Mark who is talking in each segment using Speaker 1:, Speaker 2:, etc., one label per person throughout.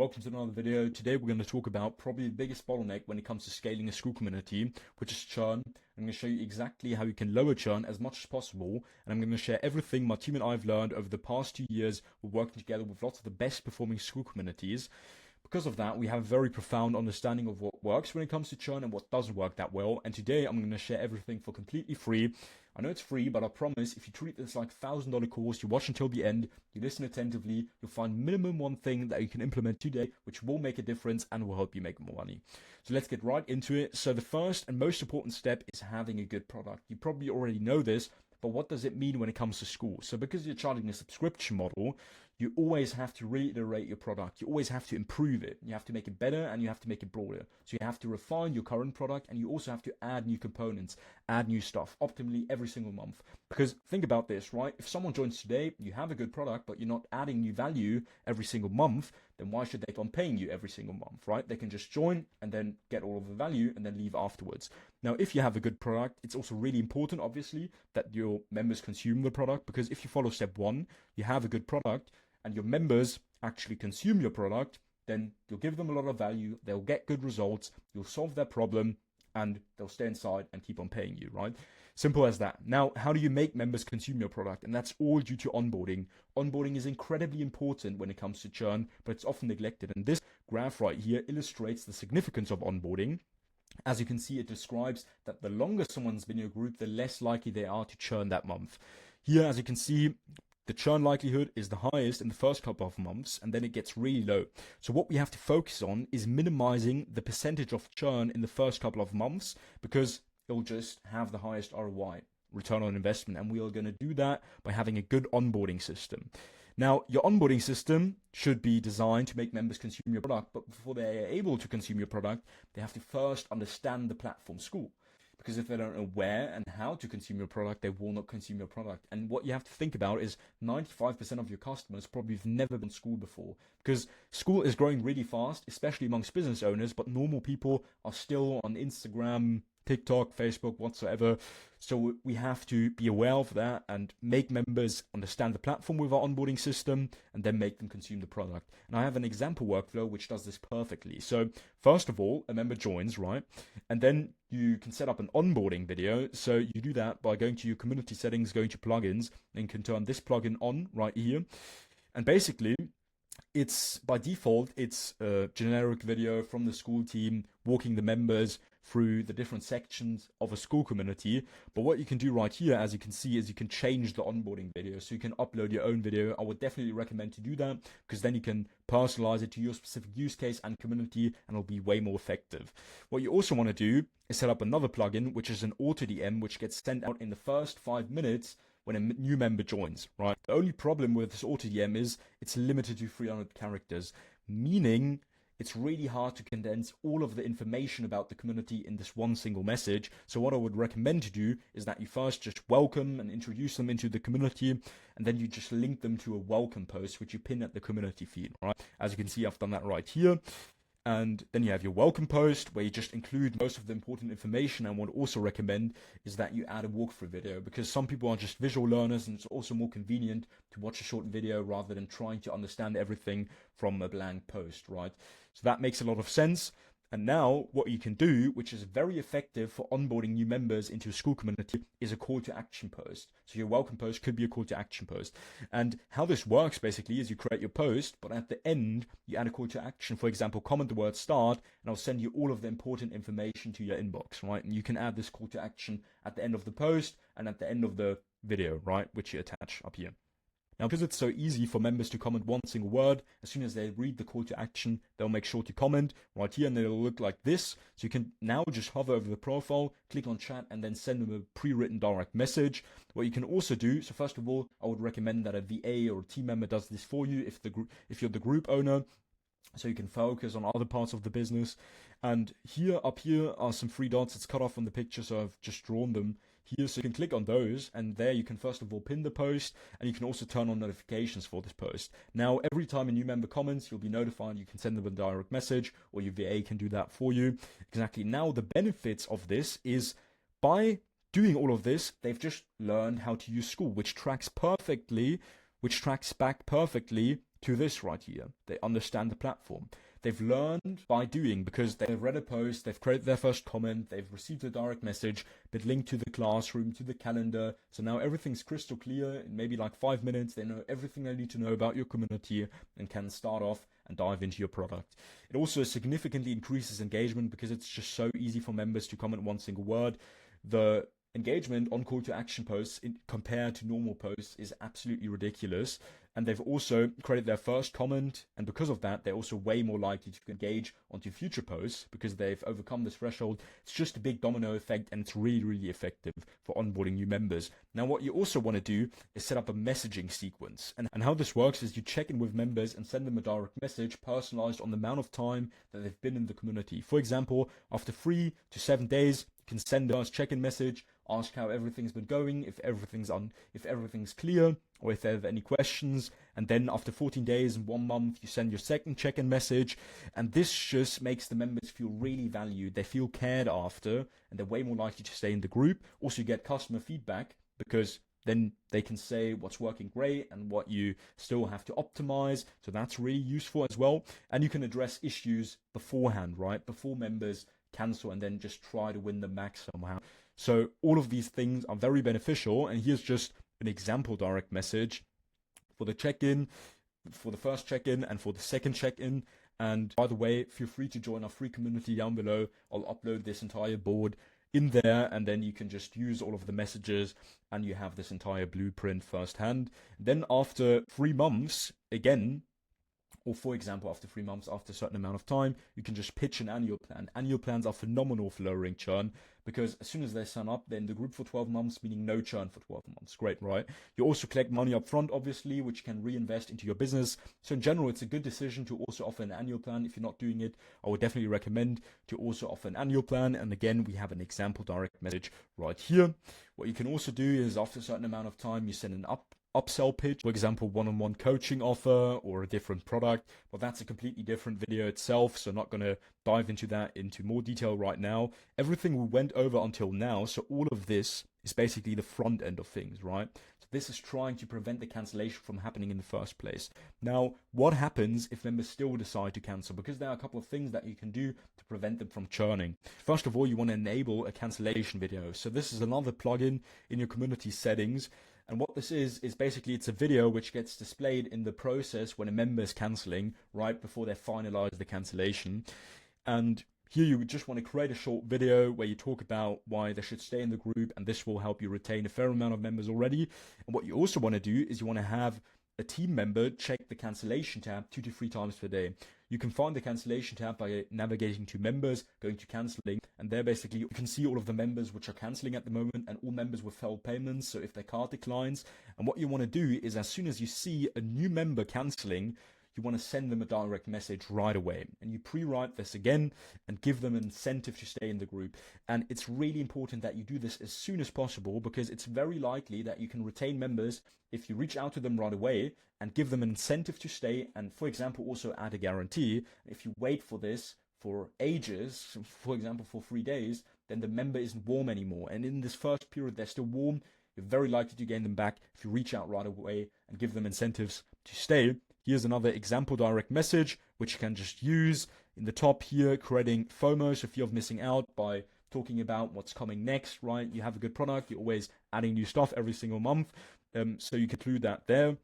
Speaker 1: Welcome to another video. Today we're going to talk about probably the biggest bottleneck when it comes to scaling a Skool community, which is churn. I'm going to show you exactly how you can lower churn as much as possible, and I'm going to share everything my team and I have learned over the past 2 years. We're working together with lots of the best performing Skool communities. Because of that, we have a very profound understanding of what works when it comes to churn and what doesn't work that well. And today I'm going to share everything for completely free. I know it's free, but I promise if you treat this like $1,000 course, you watch until the end, you listen attentively, you'll find minimum one thing that you can implement today, which will make a difference and will help you make more money. So let's get right into it. So the first and most important step is having a good product. You probably already know this, but what does it mean when it comes to Skool? So because you're charging a subscription model, you always have to reiterate your product. You always have to improve it. You have to make it better and you have to make it broader. So you have to refine your current product and you also have to add new components, add new stuff, optimally every single month. Because think about this, right? If someone joins today, you have a good product, but you're not adding new value every single month, then why should they keep on paying you every single month, right? They can just join and then get all of the value and then leave afterwards. Now, if you have a good product, it's also really important, obviously, that your members consume the product, because if you follow step one, you have a good product, and your members actually consume your product, then you'll give them a lot of value, they'll get good results, you'll solve their problem, and they'll stay inside and keep on paying you, right? Simple as that. Now, how do you make members consume your product? And that's all due to onboarding. Onboarding is incredibly important when it comes to churn, but it's often neglected. And this graph right here illustrates the significance of onboarding. As you can see, it describes that the longer someone's been in your group, the less likely they are to churn that month. Here, as you can see, the churn likelihood is the highest in the first couple of months, and then it gets really low. So what we have to focus on is minimizing the percentage of churn in the first couple of months, because it'll just have the highest ROI, return on investment, and we are going to do that by having a good onboarding system. Now, your onboarding system should be designed to make members consume your product, but before they are able to consume your product, they have to first understand the platform Skool. Because if they don't know where and how to consume your product, they will not consume your product. And what you have to think about is 95% of your customers probably have never been Skool before. Because Skool is growing really fast, especially amongst business owners, but normal people are still on Instagram, TikTok, Facebook, whatsoever. So we have to be aware of that and make members understand the platform with our onboarding system and then make them consume the product. And I have an example workflow which does this perfectly. So first of all, a member joins, right? And then you can set up an onboarding video. So you do that by going to your community settings, going to plugins, and you can turn this plugin on right here. And basically, it's by default, it's a generic video from the Skool team walking the members through the different sections of a Skool community. But what you can do right here, as you can see, is you can change the onboarding video. So you can upload your own video. I would definitely recommend to do that, because then you can personalize it to your specific use case and community, and it'll be way more effective. What you also want to do is set up another plugin, which is an auto DM, which gets sent out in the first 5 minutes when a new member joins, right? The only problem with this auto DM is it's limited to 300 characters, meaning it's really hard to condense all of the information about the community in this one single message. So what I would recommend to do is that you first just welcome and introduce them into the community, and then you just link them to a welcome post, which you pin at the community feed, right? As you can see, I've done that right here. And then you have your welcome post where you just include most of the important information. And what I also recommend is that you add a walkthrough video, because some people are just visual learners and it's also more convenient to watch a short video rather than trying to understand everything from a blank post, right? So that makes a lot of sense. And now what you can do, which is very effective for onboarding new members into a Skool community, is a call to action post. So your welcome post could be a call to action post. And how this works basically is you create your post, but at the end, you add a call to action. For example, comment the word start, and I'll send you all of the important information to your inbox, right? And you can add this call to action at the end of the post and at the end of the video, right? Which you attach up here. Now, because it's so easy for members to comment one single word, as soon as they read the call to action, they'll make sure to comment right here, and it'll look like this. So you can now just hover over the profile, click on chat, and then send them a pre-written direct message. What you can also do, so first of all, I would recommend that a VA or a team member does this for you if you're the group owner, so you can focus on other parts of the business. And here, up here, are some 3 dots. It's cut off from the picture, so I've just drawn them here. So you can click on those, and there you can first of all pin the post, and you can also turn on notifications for this post. Now, every time a new member comments, you'll be notified. You can send them a direct message, or your VA can do that for you. Exactly. Now, the benefits of this is by doing all of this, they've just learned how to use Skool, which tracks back perfectly to this right here. They understand the platform. They've learned by doing, because they've read a post, they've created their first comment, they've received a direct message, been linked to the classroom, to the calendar. So now everything's crystal clear. In maybe like 5 minutes, they know everything they need to know about your community and can start off and dive into your product. It also significantly increases engagement because it's just so easy for members to comment one single word. The engagement on call to action posts compared to normal posts is absolutely ridiculous. And they've also created their first comment, and because of that, they're also way more likely to engage onto future posts because they've overcome this threshold. It's just a big domino effect, and it's really, really effective for onboarding new members. Now, what you also want to do is set up a messaging sequence. And how this works is you check in with members and send them a direct message personalized on the amount of time that they've been in the community. For example, after 3 to 7 days, you can send a check-in message, ask how everything's been going, if everything's clear, or if they have any questions. And then after 14 days and 1 month, you send your second check-in message. And this just makes the members feel really valued. They feel cared after, and they're way more likely to stay in the group. Also, you get customer feedback because then they can say what's working great and what you still have to optimize. So that's really useful as well. And you can address issues beforehand, right? Before members cancel and then just try to win them back somehow. So all of these things are very beneficial. And here's just an example direct message for the check-in, for the first check-in and for the second check-in. And by the way, feel free to join our free community down below. I'll upload this entire board in there, and then you can just use all of the messages and you have this entire blueprint firsthand. Then after 3 months, again, or for example, after 3 months, after a certain amount of time, you can just pitch an annual plan. Annual plans are phenomenal for lowering churn because as soon as they sign up, they're in the group for 12 months, meaning no churn for 12 months. Great, right? You also collect money up front, obviously, which you can reinvest into your business. So in general, it's a good decision to also offer an annual plan. If you're not doing it, I would definitely recommend to also offer an annual plan. And again, we have an example direct message right here. What you can also do is after a certain amount of time, you send an upsell pitch, for example, one-on-one coaching offer or a different product. Well, that's a completely different video itself, so not going to dive into that into more detail right now. Everything we went over until now, so all of this is basically the front end of things, right? So this is trying to prevent the cancellation from happening in the first place. Now, what happens if members still decide to cancel? Because there are a couple of things that you can do to prevent them from churning. First of all, you want to enable a cancellation video. So this is another plugin in your community settings. And what this is basically it's a video which gets displayed in the process when a member is canceling right before they finalize the cancellation. And here you just want to create a short video where you talk about why they should stay in the group, and this will help you retain a fair amount of members already. And what you also want to do is you want to have a team member check the cancellation tab 2 to 3 times per day. You can find the cancellation tab by navigating to members, going to canceling, and there basically you can see all of the members which are canceling at the moment and all members with failed payments, so if their card declines. And what you want to do is as soon as you see a new member canceling, you want to send them a direct message right away. And you pre-write this again and give them an incentive to stay in the group. And it's really important that you do this as soon as possible because it's very likely that you can retain members if you reach out to them right away and give them an incentive to stay. And for example, also add a guarantee. If you wait for this for ages, for example, for 3 days, then the member isn't warm anymore. And in this first period, they're still warm. You're very likely to gain them back if you reach out right away and give them incentives to stay. Here's another example direct message, which you can just use in the top here, creating FOMO, so fear of missing out, by talking about what's coming next, right? You have a good product, you're always adding new stuff every single month. So you can include that there.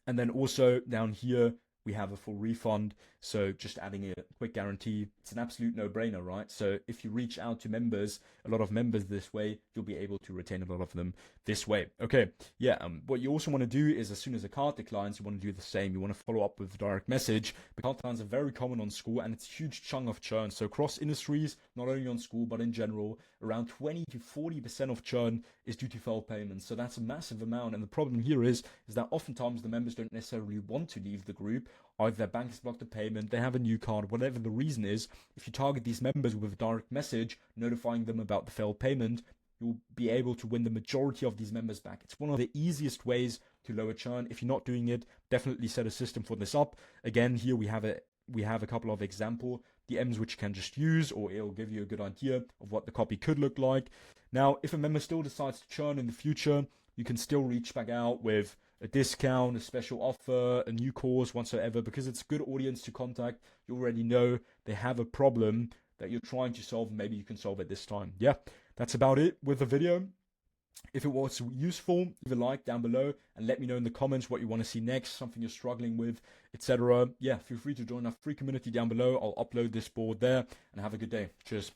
Speaker 1: And then also down here, we have a full refund. So just adding a quick guarantee. It's an absolute no-brainer, right? So if you reach out to members, a lot of members this way, you'll be able to retain a lot of them this way. Okay, yeah. What you also want to do is as soon as a card declines, you want to do the same. You want to follow up with a direct message. But card declines are very common on Skool, and it's a huge chunk of churn. So across industries, not only on Skool, but in general, around 20 to 40% of churn is due to failed payments. So that's a massive amount. And the problem here is that oftentimes the members don't necessarily want to leave the group. Either their bank has blocked the payment, they have a new card, whatever the reason is. If you target these members with a direct message notifying them about the failed payment, you'll be able to win the majority of these members back. It's one of the easiest ways to lower churn. If you're not doing it, definitely set a system for this up. Again, here we have a couple of example DMs which you can just use, or it'll give you a good idea of what the copy could look like. Now, if a member still decides to churn in the future, you can still reach back out with a discount, a special offer, a new course, whatsoever, because it's a good audience to contact. You already know they have a problem that you're trying to solve. Maybe you can solve it this time. Yeah, that's about it with the video. If it was useful, leave a like down below and let me know in the comments what you want to see next, something you're struggling with, etc. Yeah, feel free to join our free community down below. I'll upload this board there, and have a good day. Cheers.